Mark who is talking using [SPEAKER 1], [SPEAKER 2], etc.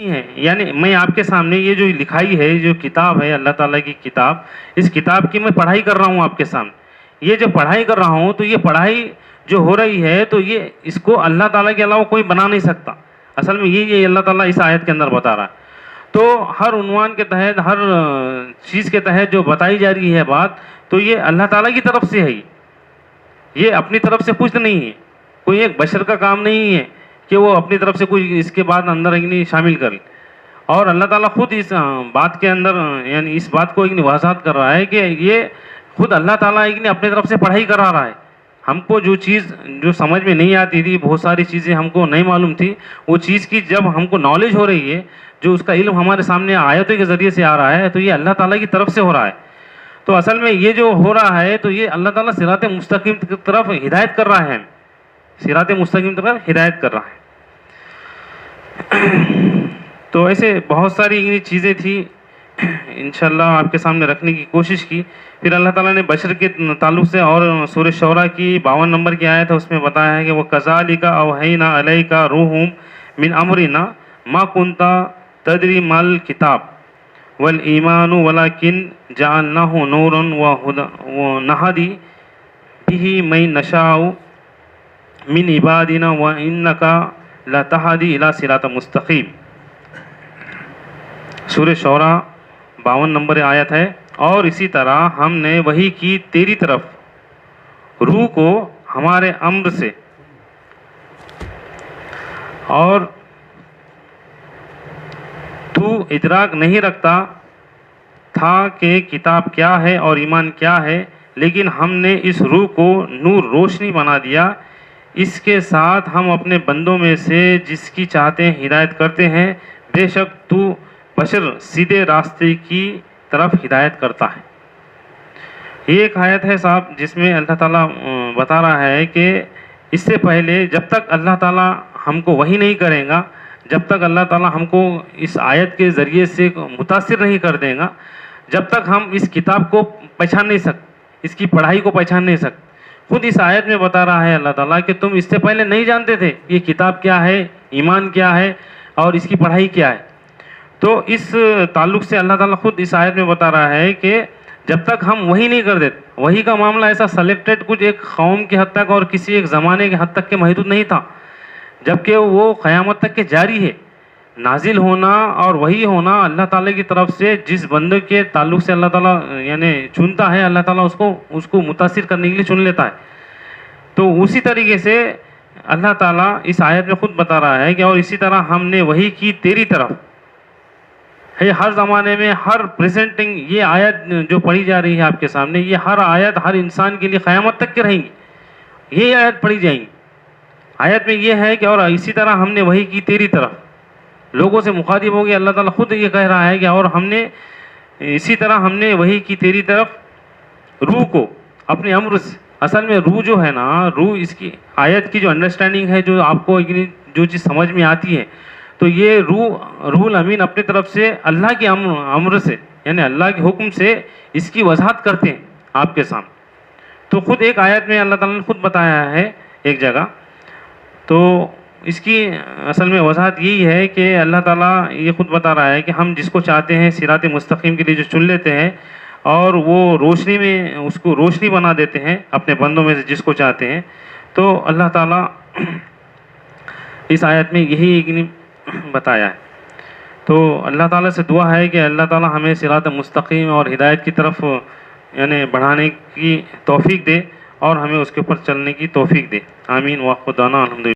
[SPEAKER 1] ہے، یعنی میں آپ کے سامنے یہ جو لکھائی ہے، جو کتاب ہے اللہ تعالیٰ کی کتاب، اس کتاب کی میں پڑھائی کر رہا ہوں آپ کے سامنے. یہ جو پڑھائی کر رہا ہوں تو یہ پڑھائی جو ہو رہی ہے تو یہ اس کو اللہ تعالیٰ کے علاوہ کوئی بنا نہیں سکتا. اصل میں یہ اللہ تعالیٰ اس آیت کے اندر بتا رہا ہے. تو ہر عنوان کے تحت، ہر چیز کے تحت جو بتائی جا رہی ہے بات، تو یہ اللہ تعالیٰ کی طرف سے ہے. یہ اپنی طرف سے کچھ نہیں ہے، کوئی ایک بشر کا کام نہیں ہے کہ وہ اپنی طرف سے کوئی اس کے بعد اندر شامل کر لے. اور اللہ تعالیٰ خود اس بات کے اندر، یعنی اس بات کو وضاحت کر رہا ہے کہ یہ خود اللہ تعالیٰ اپنے طرف سے پڑھائی کرا رہا ہے. ہم کو جو چیز جو سمجھ میں نہیں آتی تھی، بہت ساری چیزیں ہم کو نہیں معلوم تھی، وہ چیز کی جب ہم کو نالج ہو رہی ہے، جو اس کا علم ہمارے سامنے آیتوں کے ذریعے سے آ رہا ہے، تو یہ اللہ تعالیٰ کی طرف سے ہو رہا ہے. تو اصل میں یہ جو ہو رہا ہے تو یہ اللہ تعالیٰ صراط مستقیم کی طرف ہدایت کر رہا ہے، صراط مستقیم کی طرف ہدایت کر رہا ہے. تو ایسے بہت ساری چیزیں تھیں، انشاءاللہ آپ کے سامنے رکھنے کی کوشش کی. پھر اللہ تعالیٰ نے بشر کے تعلق سے اور سورہ شعراء کی 52 نمبر کی آیت ہے، اس میں بتایا ہے کہ وَكَذَلِكَ أَوْحَيْنَا إِلَيْكَ رُوحٌ مِّنْ أَمْرِنَا مَا كُنْتَ تَدْرِي مَا الْكِتَابُ وَالْإِيمَانُ وَلَكِنْ جَعَلْنَاهُ نُورًا وَنَهْدِي بِهِ مَن نَّشَاءُ مِنْ عِبَادِنَا وَإِنَّكَ لَتَهْدِي إِلَىٰ صِرَاطٍ مُّسْتَقِيمٍ. سورہ شعراء 52 نمبر آیت ہے. اور اسی طرح ہم نے وحی کی تیری طرف روح کو ہمارے امر سے، اور تو ادراک نہیں رکھتا تھا کہ کتاب کیا ہے اور ایمان کیا ہے، لیکن ہم نے اس روح کو نور روشنی بنا دیا. اس کے ساتھ ہم اپنے بندوں میں سے جس کی چاہتے ہیں ہدایت کرتے ہیں. بے شک تو بشر سیدھے راستے کی طرف ہدایت کرتا ہے. یہ ایک آیت ہے صاحب جس میں اللہ تعالیٰ بتا رہا ہے کہ اس سے پہلے جب تک اللہ تعالیٰ ہم کو وحی نہیں کرے گا، جب تک اللہ تعالیٰ ہم کو اس آیت کے ذریعے سے متاثر نہیں کر دے گا، جب تک ہم اس کتاب کو پہچان نہیں سکتے، اس کی پڑھائی کو پہچان نہیں سکتے. خود اس آیت میں بتا رہا ہے اللہ تعالیٰ کہ تم اس سے پہلے نہیں جانتے تھے یہ کتاب کیا ہے، ایمان کیا ہے اور اس کی پڑھائی کیا ہے. تو اس تعلق سے اللہ تعالیٰ خود اس آیت میں بتا رہا ہے کہ جب تک ہم وہی نہیں کر دیتے، وہی کا معاملہ ایسا سلیکٹڈ کچھ ایک قوم کی حد تک اور کسی ایک زمانے کے حد تک کے محدود نہیں تھا، جبکہ وہ قیامت تک کے جاری ہے. نازل ہونا اور وہی ہونا اللہ تعالیٰ کی طرف سے، جس بندے کے تعلق سے اللہ تعالیٰ یعنی چنتا ہے، اللہ تعالیٰ اس کو متاثر کرنے کے لیے چن لیتا ہے. تو اسی طریقے سے اللہ تعالیٰ اس آیت میں خود بتا رہا ہے کہ اور اسی طرح ہم نے وحی کی تیری طرف ہے. ہر زمانے میں ہر پریزنٹنگ یہ آیت جو پڑھی جا رہی ہے آپ کے سامنے، یہ ہر آیت ہر انسان کے لیے قیامت تک کے رہیں گی، یہ آیت پڑھی جائیں گی. آیت میں یہ ہے کہ اور اسی طرح ہم نے وحی کی تیری طرف، لوگوں سے مخاطب ہو گیا. اللہ تعالیٰ خود یہ کہہ رہا ہے کہ اور ہم نے اسی طرح ہم نے وحی کی تیری طرف روح کو اپنے امر سے. اصل میں روح جو ہے نا، روح اس کی آیت کی جو انڈرسٹینڈنگ ہے، جو آپ کو جو چیز سمجھ میں آتی ہے، تو یہ روح الامین اپنے طرف سے اللہ کے امر سے، یعنی اللہ کے حکم سے اس کی وضاحت کرتے ہیں آپ کے سامنے. تو خود ایک آیت میں اللہ تعالیٰ نے خود بتایا ہے ایک جگہ. تو اس کی اصل میں وضاحت یہی ہے کہ اللہ تعالیٰ یہ خود بتا رہا ہے کہ ہم جس کو چاہتے ہیں صراط مستقیم کے لیے جو چن لیتے ہیں، اور وہ روشنی میں اس کو روشنی بنا دیتے ہیں اپنے بندوں میں سے جس کو چاہتے ہیں. تو اللہ تعالیٰ اس آیت میں یہی بتایا ہے. تو اللہ تعالیٰ سے دعا ہے کہ اللہ تعالیٰ ہمیں صراط مستقیم اور ہدایت کی طرف یعنی بڑھانے کی توفیق دے، اور ہمیں اس کے اوپر چلنے کی توفیق دے. آمین. وآخر دعوانا الحمدللہ.